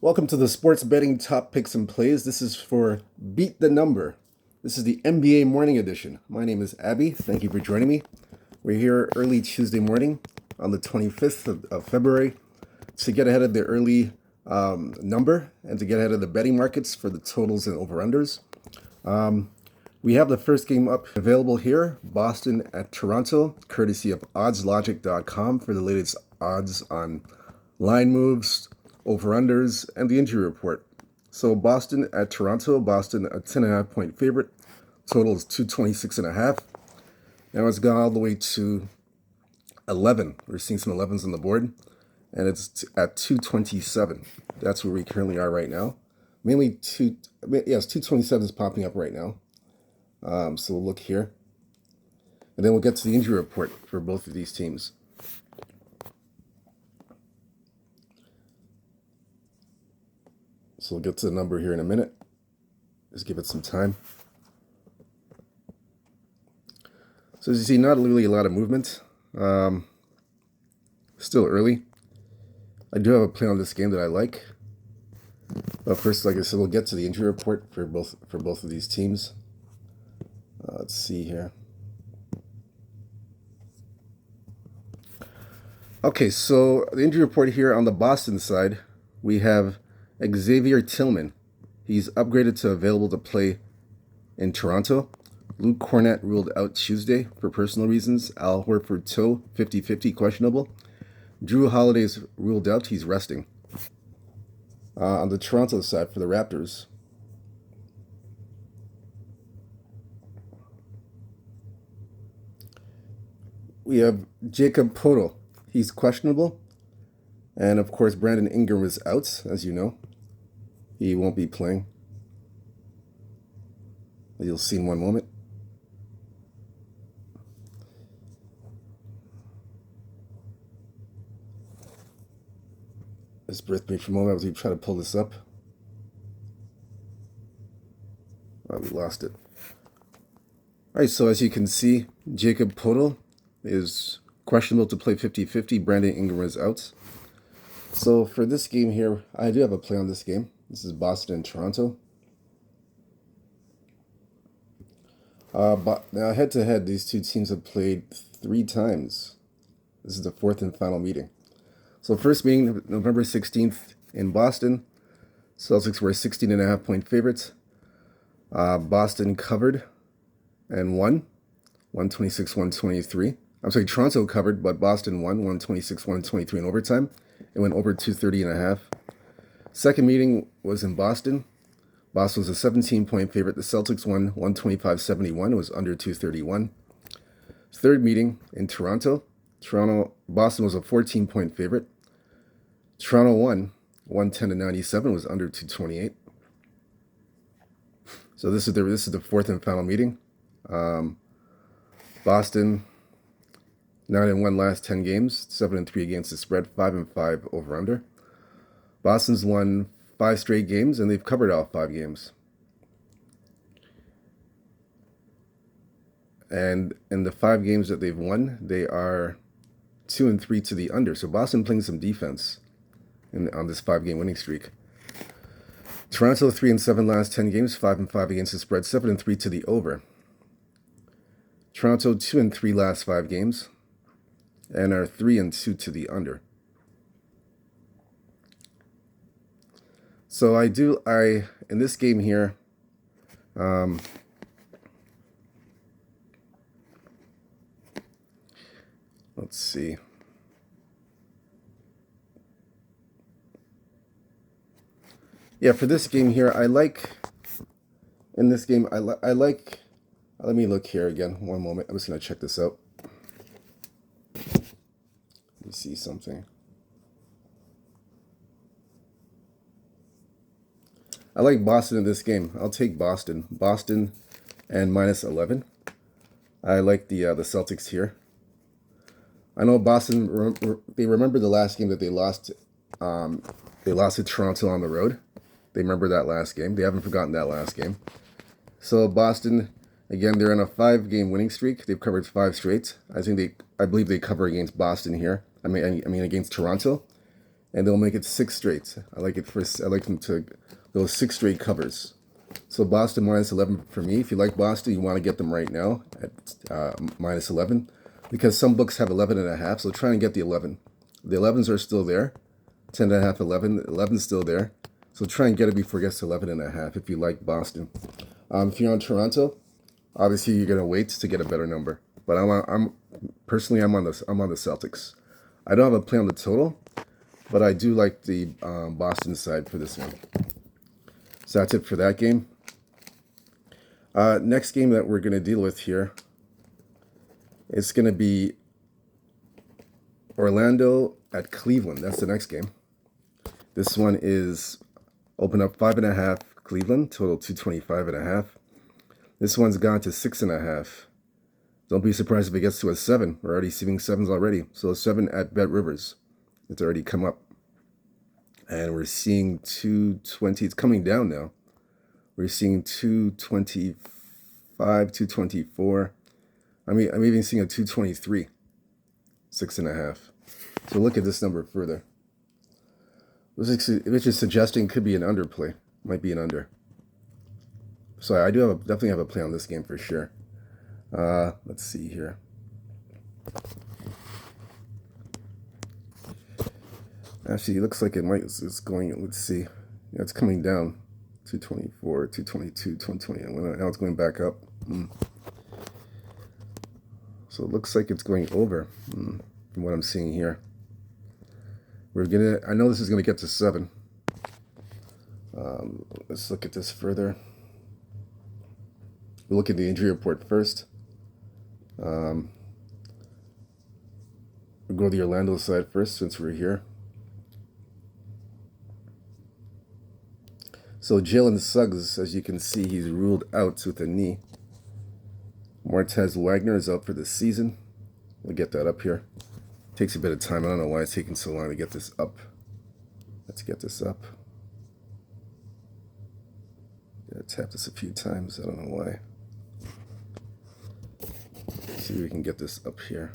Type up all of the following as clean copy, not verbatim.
Welcome to the Sports Betting Top Picks and Plays. This is for Beat the Number. This is the NBA Morning Edition. My name is Abby. Thank you for joining me. We're here early Tuesday morning on the 25th of February to get ahead of the early number and to get ahead of the betting markets for the totals and over-unders. We have the first game up available here, Boston at Toronto, courtesy of oddslogic.com for the latest odds on line moves, over-unders, and the injury report. So Boston at Toronto, Boston a 10.5 point favorite. Total is 226.5. Now it's gone all the way to 11. We're seeing some 11s on the board, and it's at 227. That's where we currently are right now. Mainly 227 is popping up right now. So we'll look here, and then we'll get to the injury report for both of these teams. So we'll get to the number here in a minute. Just give it some time. So as you see, not really a lot of movement. Still early. I do have a play on this game that I like. But first, like I said, we'll get to the injury report for both of these teams. Let's see here. Okay, so the injury report here on the Boston side, we have Xavier Tillman. He's upgraded to available to play in Toronto. Luke Cornett ruled out Tuesday for personal reasons. Al Horford toe, 50-50, questionable. Drew Holiday's ruled out. He's resting. On the Toronto side for the Raptors, we have Jacob Poeltl. He's questionable. And of course, Brandon Ingram is out, as you know. He won't be playing. You'll see in one moment. Just breath me for a moment as we try to pull this up. Oh, we lost it. All right, so as you can see, Jacob Poeltl is questionable to play 50-50. Brandon Ingram is out. So for this game here, I do have a play on this game. This is Boston and Toronto. But now head-to-head, these two teams have played 3 times. This is the 4th and final meeting. So first meeting, November 16th in Boston. Celtics were 16.5 point favorites. Boston covered and won, 126-123. I'm sorry, Toronto covered, but Boston won, 126-123 in overtime. It went over 230.5. Second meeting was in Boston. Boston was a 17-point favorite. The Celtics won 125-71. It was under 231. Third meeting in Toronto. Boston was a 14-point favorite. Toronto won 110-97. It was under 228. So this is the 4th and final meeting. Boston 9-1 last 10 games, 7-3 against the spread, 5-5 over under. Boston's won 5 straight games, and they've covered all 5 games. And in the 5 games that they've won, they are 2-3 to the under. So Boston playing some defense on this 5-game winning streak. Toronto 3-7 last 10 games, 5-5 against the spread, 7-3 to the over. Toronto 2-3 last 5 games, and are 3-2 to the under. So in this game here, let's see. Yeah, for this game here, let me look here again, one moment. I'm just going to check this out. Let me see something. I like Boston in this game. I'll take Boston. Boston and -11. I like the Celtics here. I know Boston, they remember the last game that they lost. They lost to Toronto on the road. They remember that last game. They haven't forgotten that last game. So Boston, again, they're on a 5-game winning streak. They've covered 5 straight. I believe they cover against Boston here. I mean against Toronto. and they'll make it 6 straight. I like them to those 6 straight covers. So Boston minus 11 for me. If you like Boston, you want to get them right now at minus 11, because some books have 11.5. So try and get the 11. The 11s are still there. 10.5, 11. 11's still there. So try and get it before it gets to 11.5 if you like Boston. If you're on Toronto, obviously you're gonna wait to get a better number. But I'm personally I'm on the Celtics. I don't have a play on the total, but I do like the Boston side for this one. So that's it for that game. Next game that we're gonna deal with here, it's gonna be Orlando at Cleveland. That's the next game. This one is open up 5.5 Cleveland, total 225.5. This one's gone to 6.5. Don't be surprised if it gets to a 7. We're already seeing 7s already. So 7 at Bet Rivers. It's already come up. And we're seeing 220. It's coming down now. We're seeing 225, 224. I'm even seeing a 223. 6.5. So look at this number further. Which is suggesting could be an underplay. Might be an under. So I do definitely have a play on this game for sure. Let's see here. Actually, it looks like it's going, let's see. Yeah, it's coming down. 224, 222, 220. Now it's going back up. So it looks like it's going over from what I'm seeing here. I know this is gonna get to 7. Let's look at this further. We'll look at the injury report first. We'll go to the Orlando side first since we're here. So Jalen Suggs, as you can see, he's ruled out with a knee. Martez Wagner is out for the season. We'll get that up here. Takes a bit of time. I don't know why it's taking so long to get this up. Let's get this up. Gotta tap this a few times. I don't know why. Let's see if we can get this up here.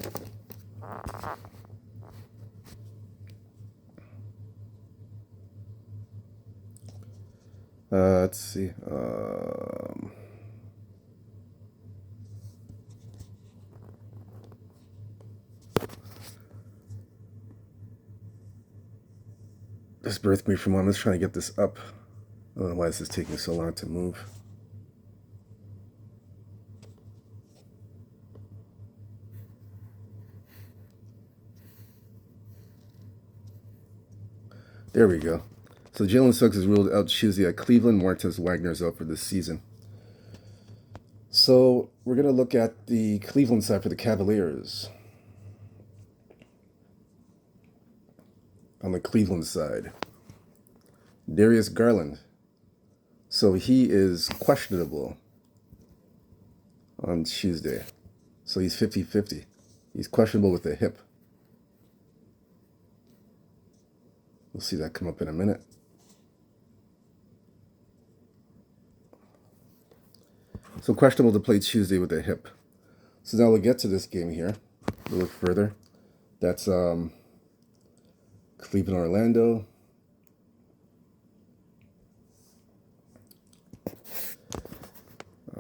Let's see. This birthed me from one. Let's try to get this up. I don't know why this is taking so long to move. There we go. So Jalen Suggs is ruled out Tuesday at Cleveland. Martez Wagner is out for this season. So we're going to look at the Cleveland side for the Cavaliers. On the Cleveland side, Darius Garland. So he is questionable on Tuesday. So he's 50-50. He's questionable with the hip. We'll see that come up in a minute. So questionable to play Tuesday with the hip. So now we'll get to this game here. We'll look further. That's Cleveland, Orlando.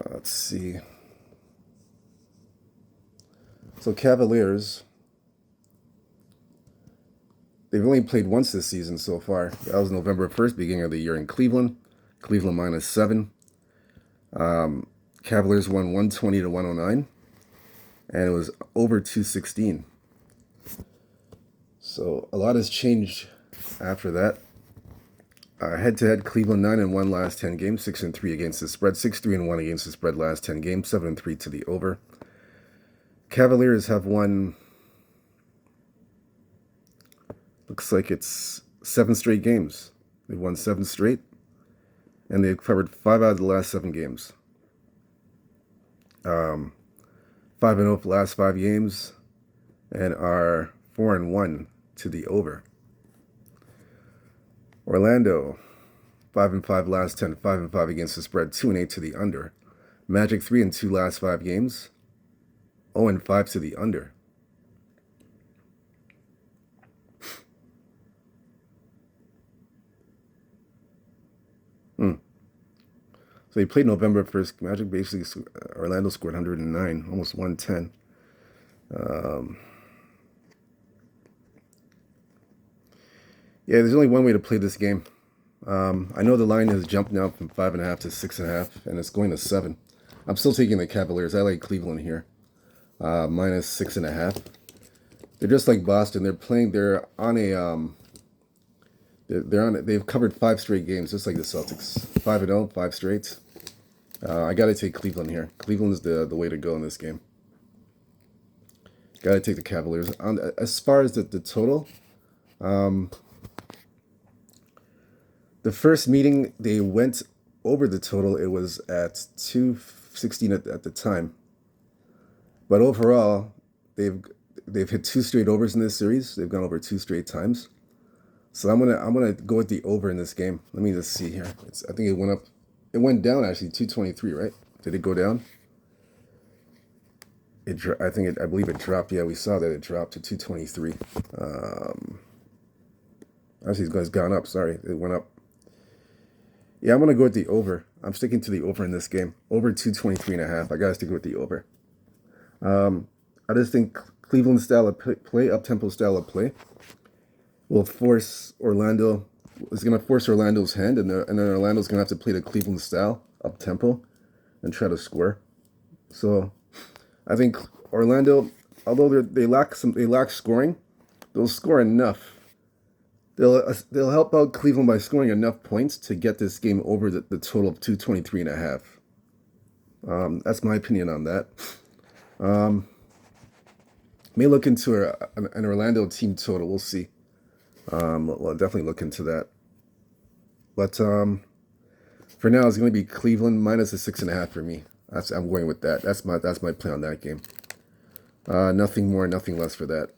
Let's see. So Cavaliers, they've only played once this season so far. That was November 1st, beginning of the year in Cleveland. Cleveland minus 7. Cavaliers won 120 to 109. And it was over 216. So a lot has changed after that. Head-to-head, Cleveland 9-1 last 10 games, 6-3 against the spread, 6-3-1 against the spread last 10 games, 7-3 to the over. Cavaliers have won, looks like it's 7 straight games. They've won 7 straight, and they've covered 5 out of the last 7 games. 5-0 for the last 5 games, and are 4-1 to the over. Orlando, 5-5 last 10, 5-5 against the spread, 2-8 to the under. Magic 3-2 last 5 games, 0-5 to the under. So they played November 1st. Magic basically, Orlando scored 109, almost 110. Yeah, there's only one way to play this game. I know the line has jumped now from 5.5 to 6.5, and it's going to 7. I'm still taking the Cavaliers. I like Cleveland here. Minus 6.5. They're just like Boston. They're playing. They're on a. They're on. They've covered 5 straight games, just like the Celtics. 5-0, 5 straight. I got to take Cleveland here. Cleveland is the way to go in this game. Got to take the Cavaliers. As far as the total, the first meeting they went over the total. It was at 216 at the time. But overall, they've hit 2 straight overs in this series. They've gone over 2 straight times. So I'm gonna go with the over in this game. Let me just see here. I think it went up. It went down actually 223, right? Did it go down? I believe it dropped. Yeah, we saw that it dropped to 223. Actually, it's gone up. Sorry, it went up. Yeah, I'm gonna go with the over. I'm sticking to the over in this game. Over 223.5. I gotta stick with the over. I just think Cleveland's style of play, up-tempo style of play, will force Orlando. Is going to force Orlando's hand, and then Orlando's going to have to play the Cleveland style up-tempo and try to score. So, I think Orlando, although they lack scoring, they'll score enough. They'll help out Cleveland by scoring enough points to get this game over the total of 223.5. That's my opinion on that. May look into an Orlando team total. We'll see. We'll definitely look into that. But for now, it's going to be Cleveland minus a 6.5 for me. I'm going with that. That's my play on that game. Nothing more, nothing less for that.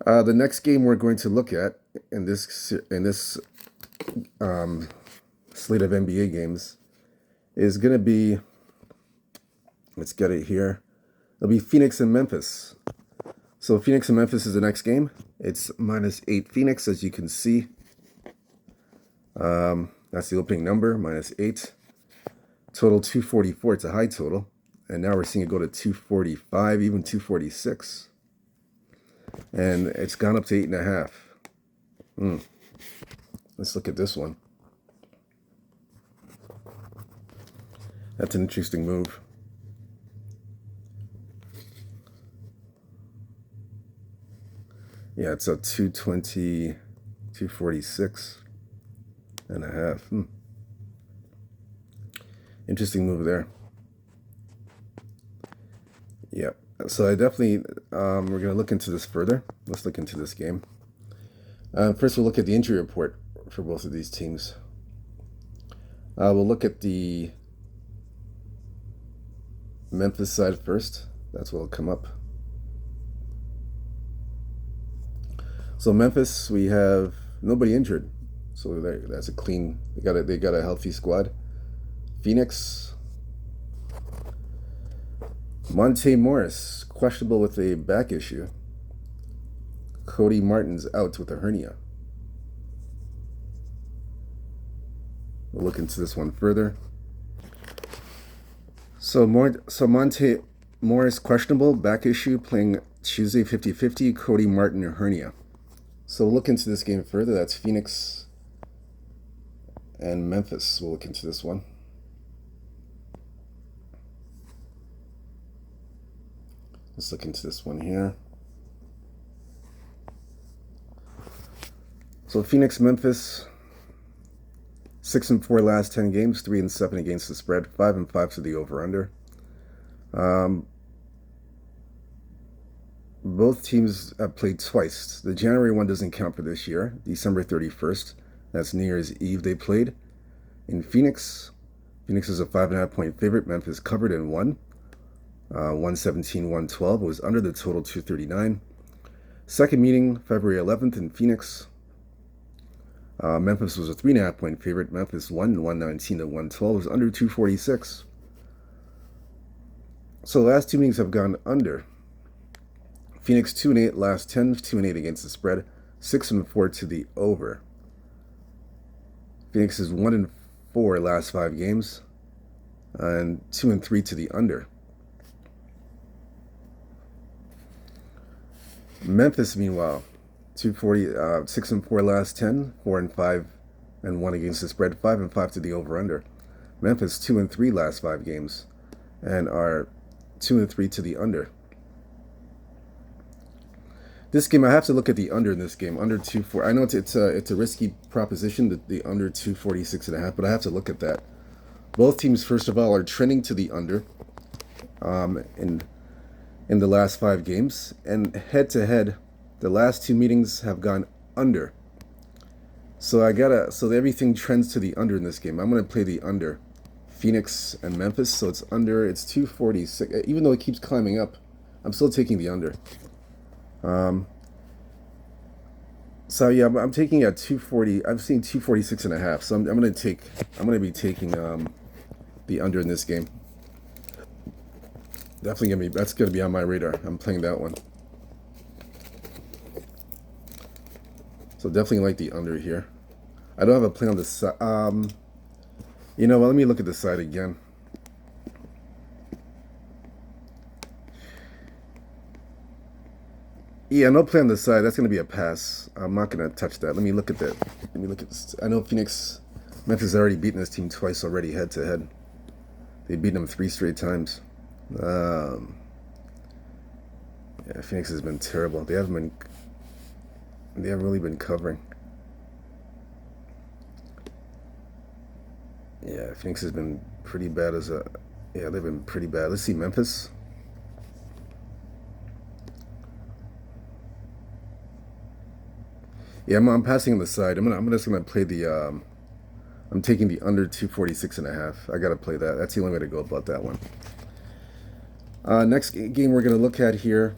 The next game we're going to look at in this slate of NBA games is going to be. Let's get it here. It'll be Phoenix and Memphis. So Phoenix and Memphis is the next game. It's minus 8 Phoenix, as you can see. That's the opening number, minus 8. Total 244. It's a high total. And now we're seeing it go to 245, even 246. And it's gone up to 8.5. Let's look at this one. That's an interesting move. Yeah, it's up 220, 246.5. Interesting move there. Yeah, so I definitely, we're going to look into this further. Let's look into this game. First, we'll look at the injury report for both of these teams. We'll look at the Memphis side first. That's what'll come up. So Memphis, we have nobody injured, so that's a clean. They got a healthy squad. Phoenix, Monte Morris questionable with a back issue. Cody Martin's out with a hernia. We'll look into this one further. So Monte Morris questionable, back issue, playing Tuesday 50-50. Cody Martin a hernia. So we'll look into this game further. That's Phoenix and Memphis. We'll look into this one. Let's look into this one here. So Phoenix, Memphis, 6-4 last 10 games, 3-7 against the spread, 5-5 to the over/under. Both teams have played twice. The January one doesn't count for this year. December 31st, that's New Year's Eve, they played in Phoenix. Phoenix is a 5.5-point favorite. Memphis covered and won. 117-112. It was under the total 239. Second meeting, February 11th in Phoenix. Memphis was a 3.5-point favorite. Memphis won 119-112. It was under 246. So the last 2 meetings have gone under. Phoenix 2-8 last 10, 2-8 against the spread, 6-4 to the over. Phoenix is 1-4 4 last 5 games, and 2 and 3 to the under. Memphis, meanwhile, 240, 6 and 4 last 10, 4 and 5 and 1 against the spread, 5 and 5 to the over/under. Memphis 2 and 3 last 5 games, and are 2 and 3 to the under. This game, I have to look at the under in this game. Under 240. I know it's a risky proposition, the under 246.5, but I have to look at that. Both teams, first of all, are trending to the under in the last 5 games, and head to head, the last 2 meetings have gone under. So everything trends to the under in this game. I'm gonna play the under. Phoenix and Memphis, so it's under. It's 246. Even though it keeps climbing up, I'm still taking the under. So yeah, I'm taking at 240. I'm seeing 246.5. So I'm gonna be taking the under in this game. Definitely that's gonna be on my radar. I'm playing that one. So definitely like the under here. I don't have a play on the side. You know what? Let me look at the side again. Yeah, no play on the side. That's going to be a pass. I'm not going to touch that. Let me look at that. Let me look at this. I know Memphis has already beaten this team twice already, head to head. They beat them 3 straight times. Yeah, Phoenix has been terrible. They haven't really been covering. Yeah, Phoenix has been pretty bad yeah, they've been pretty bad. Let's see Memphis. Yeah, I'm passing on the side. I'm just gonna play the I'm taking the under 246.5. I gotta play that. That's the only way to go about that one. Next game we're gonna look at here.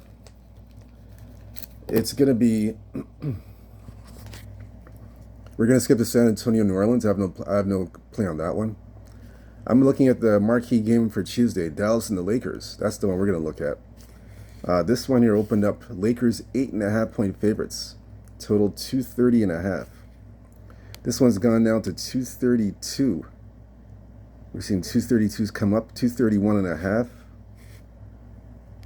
It's gonna be we're gonna skip the San Antonio, New Orleans. I have no play on that one. I'm looking at the marquee game for Tuesday, Dallas and the Lakers. That's the one we're gonna look at. This one here opened up Lakers 8.5-point favorites. Total 230.5. This one's gone down to 232. We're seeing 232s come up, 231.5.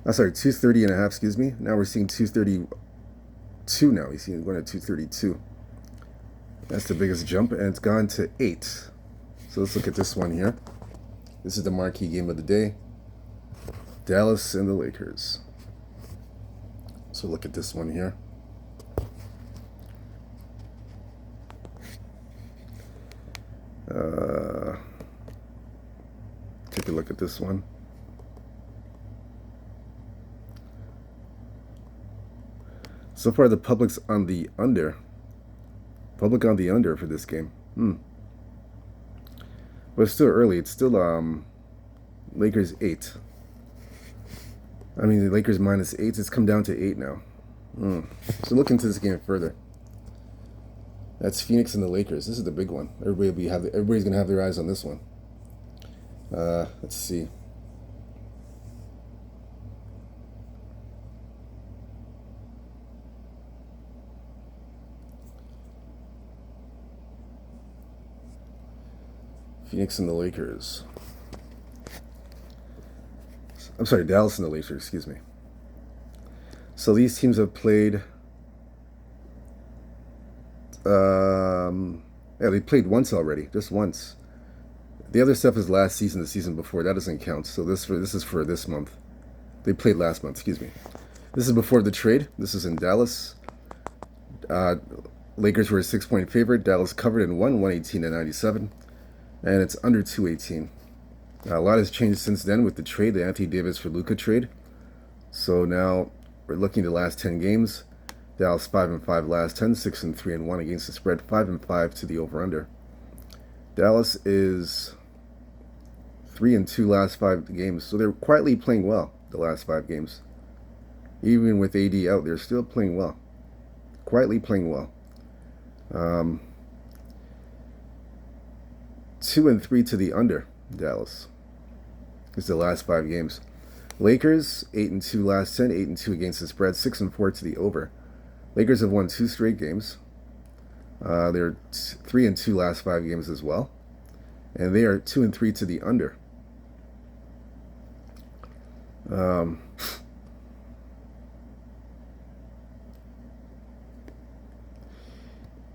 I'm sorry, 230.5, excuse me. Now we're seeing 232 now. You see it going to 232. That's the biggest jump, and it's gone to 8. So let's look at this one here. This is the marquee game of the day. Dallas and the Lakers. So look at this one here. Take a look at this one. So far, the public's on the under. Public on the under for this game. But it's still early. It's still Lakers 8. I mean, the Lakers -8. It's come down to 8 now. So look into this game further. That's Phoenix and the Lakers. This is the big one. Everybody's gonna have their eyes on this one. Let's see. Phoenix and the Lakers. I'm sorry, Dallas and the Lakers, excuse me. So these teams have played. Yeah, they played once already, just once. The other stuff is last season, the season before. That doesn't count. So this is for this month. They played last month, excuse me. This is before the trade. This is in Dallas. Lakers were a 6-point favorite. Dallas covered and won 118-97. And it's under 218. A lot has changed since then with the trade, the Anthony Davis for Luka trade. So now we're looking at the last 10 games. Dallas 5-5 last 10, 6-3-1 against the spread, 5-5 to the over/under. Dallas is 3-2 last 5 games, so they're quietly playing well the last 5 games. Even with AD out, they're still playing well, quietly playing well. 2-3 to the under. Dallas is the last 5 games. Lakers 8-2 last 10, 8-2 against the spread, 6-4 to the over. Lakers have won 2 straight games. They're 3-2 last 5 games as well. and they are 2-3 to the under.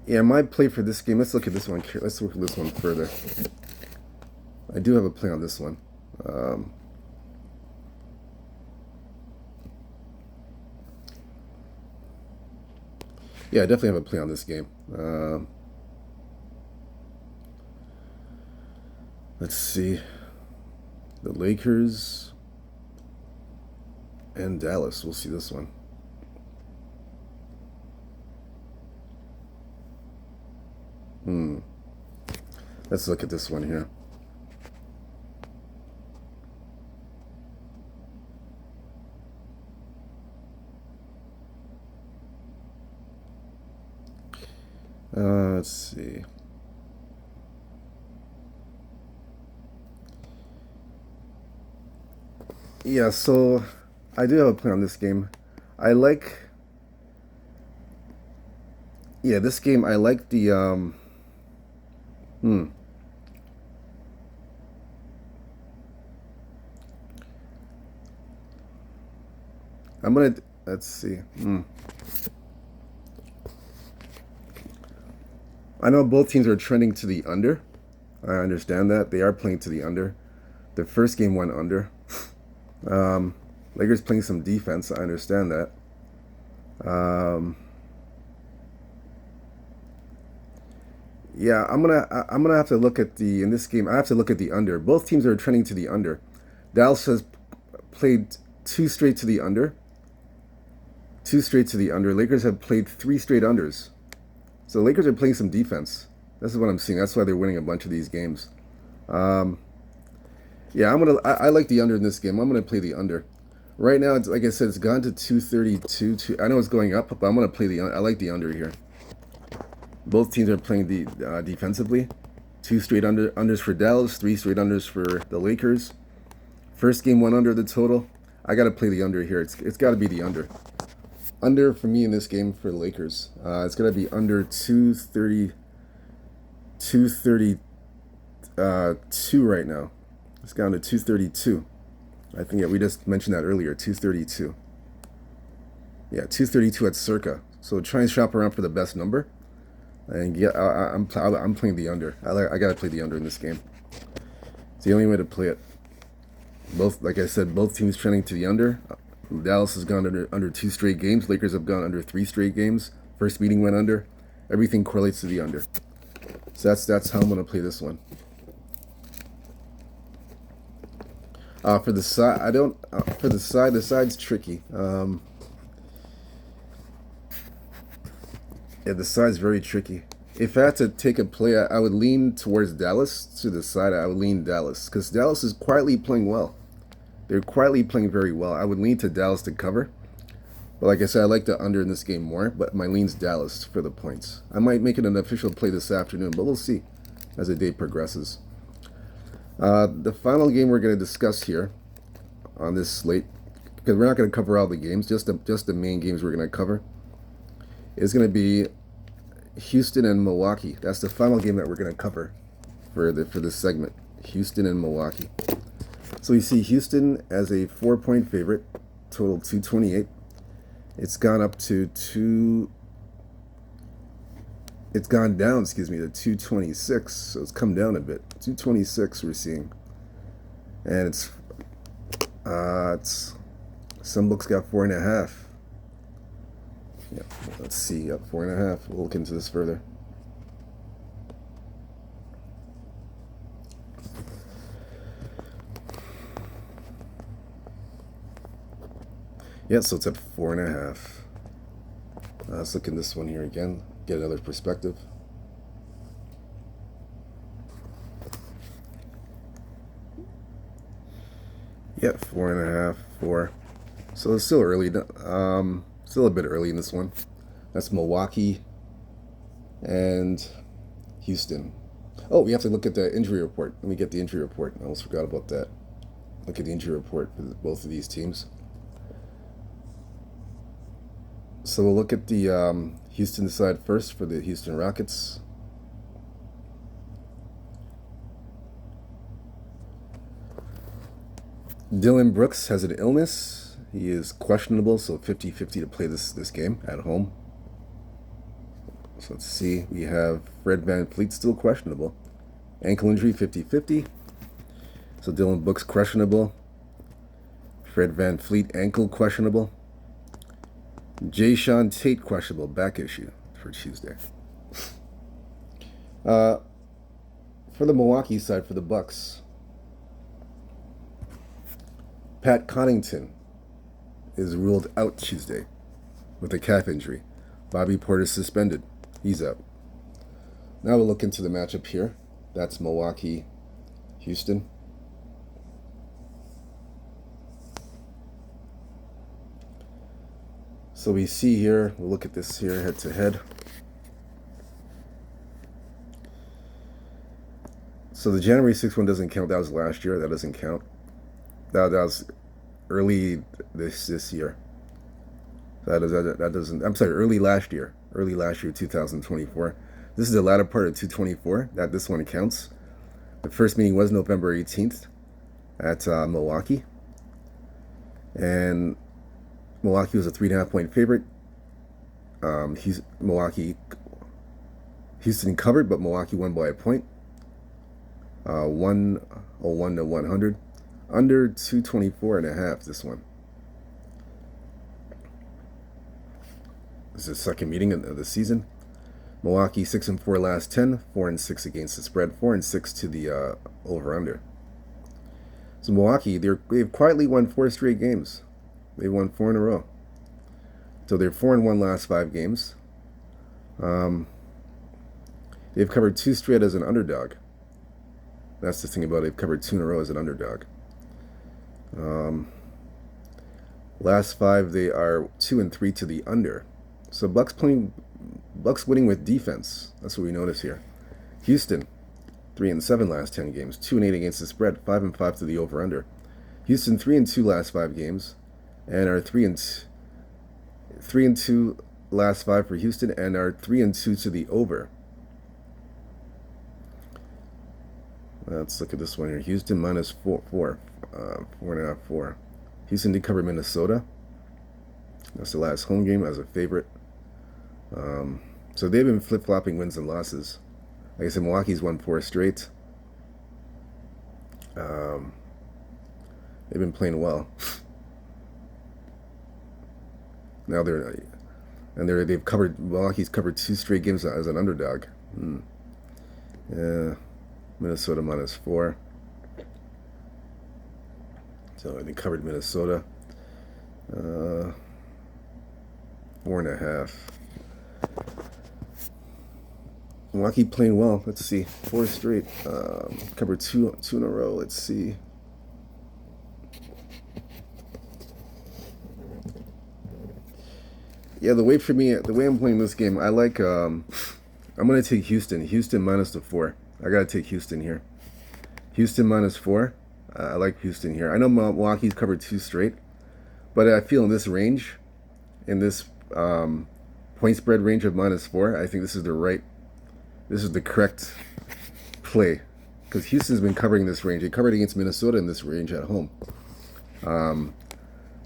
Yeah, my play for this game. Let's look at this one. Let's look at this one further. I do have a play on this one. Yeah, I definitely have a play on this game. Let's see. The Lakers and Dallas. We'll see this one. Let's look at this one here. Let's see. Yeah, so I do have a play on this game. I like. Yeah, this game I like the I'm gonna, let's see. I know both teams are trending to the under. I understand that. They are playing to the under. The first game went under. Lakers playing some defense. I understand that. Yeah, I'm gonna have to look at in this game. I have to look at the under. Both teams are trending to the under. Dallas has played 2 straight to the under. 2 straight to the under. Lakers have played 3 straight unders. So the Lakers are playing some defense. This is what I'm seeing. That's why they're winning a bunch of these games. Yeah, I like the under in this game. I'm gonna play the under. Right now, it's like I said, it's gone to 232. I know it's going up, but I'm gonna play the. I like the under here. Both teams are playing defensively. 2 straight unders for Dallas, 3 straight unders for the Lakers. First game went under the total. I gotta play the under here. It's got to be the under. Under for me in this game for the Lakers. It's gonna be under 232 right now. It's gone to 232. I think we just mentioned that earlier. 232. Yeah, 232 at circa. So try and shop around for the best number. And yeah, I'm playing the under. I gotta play the under in this game. It's the only way to play it. Both, like I said, both teams trending to the under. Dallas has gone under 2 straight games. Lakers have gone under 3 straight games. First meeting went under. Everything correlates to the under. So that's how I'm gonna play this one. For the side, I don't. For the side's tricky. Yeah, the side's very tricky. If I had to take a play, I would lean towards Dallas. To the side, I would lean Dallas because Dallas is quietly playing well. They're quietly playing very well. I would lean to Dallas to cover. But like I said, I like the under in this game more. But my lean's Dallas for the points. I might make it an official play this afternoon, but we'll see as the day progresses. The final game we're going to discuss here on this slate, because we're not going to cover all the games, just the main games we're going to cover, is going to be Houston and Milwaukee. That's the final game that we're going to cover for this segment. Houston and Milwaukee. So you see Houston as a 4-point favorite, total 228. It's gone up to It's gone down, to 226. So it's come down a bit. 226 we're seeing, and it's some books got 4.5. Yeah, let's see, up 4.5. We'll look into this further. Yeah, so it's at 4.5. Let's look in this one here again, get another perspective. Yeah, 4.5, 4. So it's still early. Still a bit early in this one. That's Milwaukee and Houston. Oh, we have to look at the injury report. Let me get the injury report. I almost forgot about that. Look at the injury report for both of these teams. So we'll look at the Houston side first for the Houston Rockets. Dylan Brooks has an illness. He is questionable, so 50-50 to play this game at home. So let's see. We have Fred VanVleet still questionable. Ankle injury, 50-50. So Dylan Brooks questionable. Fred VanVleet ankle questionable. Jae'Sean Tate questionable, back issue for Tuesday. For the Milwaukee side, for the Bucks, Pat Connaughton is ruled out Tuesday with a calf injury. Bobby Porter suspended. He's out. Now we'll look into the matchup here. That's Milwaukee, Houston. So we see here, we'll look at this here head to head. So the January 6th one doesn't count. That was last year. That doesn't count. That was early this year. That doesn't. I'm sorry, early last year. Early last year, 2024. This is the latter part of 224. This one counts. The first meeting was November 18th at Milwaukee, and Milwaukee was a 3.5 point favorite. Houston covered, but Milwaukee won by a point. 101 to 100. Under 224.5, this one. This is the second meeting of the season. Milwaukee 6-4 last 10, 4-6 against the spread, 4-6 to the over/under. So Milwaukee, they've quietly won 4 straight games. They've won 4 in a row. So they're 4-1 last 5 games. They've covered 2 straight as an underdog. That's the thing about it. They've covered 2 in a row as an underdog. Last 5, they are 2-3 to the under. So Bucks winning with defense. That's what we notice here. Houston, 3-7 last 10 games, 2-8 against the spread, 5-5 to the over/under. Houston 3-2 last 5 games, and are 3-2 last 5 for Houston, and are 3-2 to the over. Let's look at this one here. Houston minus 4.5, 4. Houston did cover Minnesota. That's the last home game as a favorite. So they've been flip-flopping wins and losses. Like I said, Milwaukee's won 4 straight. They've been playing well. Now Milwaukee's covered 2 straight games as an underdog. Yeah, Minnesota minus 4. So they covered Minnesota. 4.5. Milwaukee playing well. Let's see. 4 straight. Covered two in a row. Let's see. Yeah, the way I'm playing this game, I like. I'm gonna take Houston. Houston minus the 4. I gotta take Houston here. Houston minus 4. I like Houston here. I know Milwaukee's covered 2 straight, but I feel in this range, in this point spread range of minus 4, I think this is the correct play, because Houston's been covering this range. They covered against Minnesota in this range at home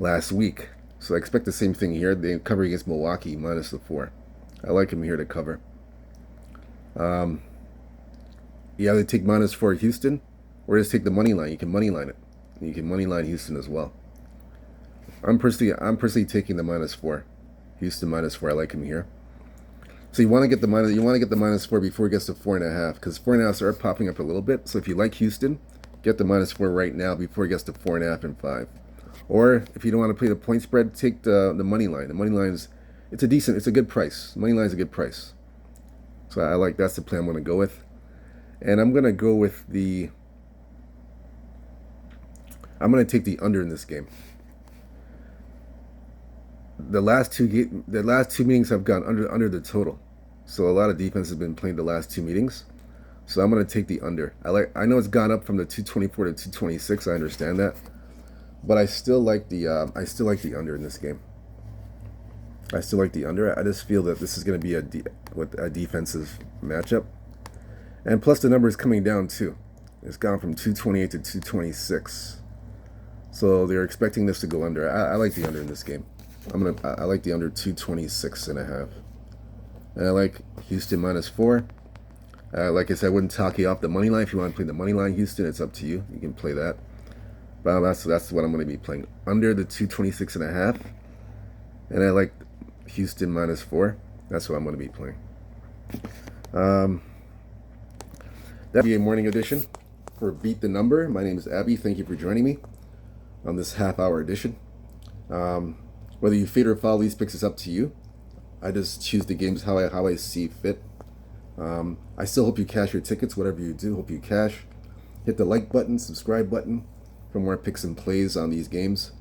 last week. So I expect the same thing here. They cover against Milwaukee minus the 4. I like him here to cover. Yeah, they take minus 4 at Houston, or just take the money line. You can money line it. You can money line Houston as well. I'm personally taking the minus 4. Houston minus 4. I like him here. So you want to get the minus 4 before it gets to 4.5, because 4.5 are popping up a little bit. So if you like Houston, get the minus 4 right now before it gets to 4.5 and 5. Or if you don't want to play the point spread, take the money line. The money line is it's a good price. Money line is a good price. So that's the plan I'm going to go with. And I'm going to go with I'm going to take the under in this game. The last two meetings have gone under the total. So a lot of defense has been playing the last 2 meetings. So I'm going to take the under. I know it's gone up from the 224 to 226. I understand that. But I still like the under in this game. I still like the under. I just feel that this is going to be a defensive matchup. And plus the number is coming down too. It's gone from 228 to 226. So they're expecting this to go under. I like the under in this game. I like the under 226.5. And I like Houston -4. Like I said, I wouldn't talk you off the money line. If you want to play the money line, Houston, it's up to you. You can play that. But that's what I'm going to be playing. Under the 226.5. And I like Houston -4. That's what I'm going to be playing. That'll be a morning edition for Beat the Number. My name is Abby. Thank you for joining me on this half-hour edition. Whether you fade or follow these picks is up to you. I just choose the games how I see fit. I still hope you cash your tickets, whatever you do. Hope you cash. Hit the like button, subscribe button for more picks and plays on these games.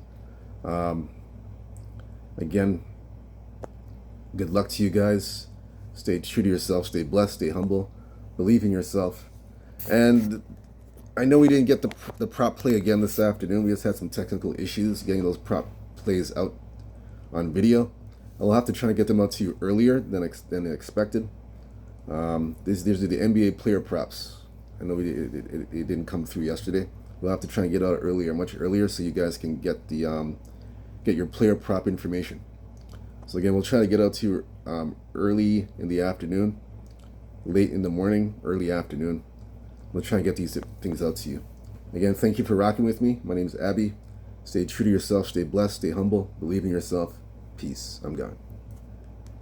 Again, good luck to you guys. Stay true to yourself. Stay blessed. Stay humble. Believe in yourself. And I know we didn't get the prop play again this afternoon. We just had some technical issues getting those prop plays out on video. I'll have to try to get them out to you earlier than expected. These are the NBA player props. I know it didn't come through yesterday. We'll have to try and get out earlier, much earlier, so you guys can get get your player prop information. So again, we'll try to get out to you early in the afternoon, late in the morning, early afternoon. We'll try and get these things out to you. Again, thank you for rocking with me. My name is Abby. Stay true to yourself. Stay blessed. Stay humble. Believe in yourself. Peace. I'm gone.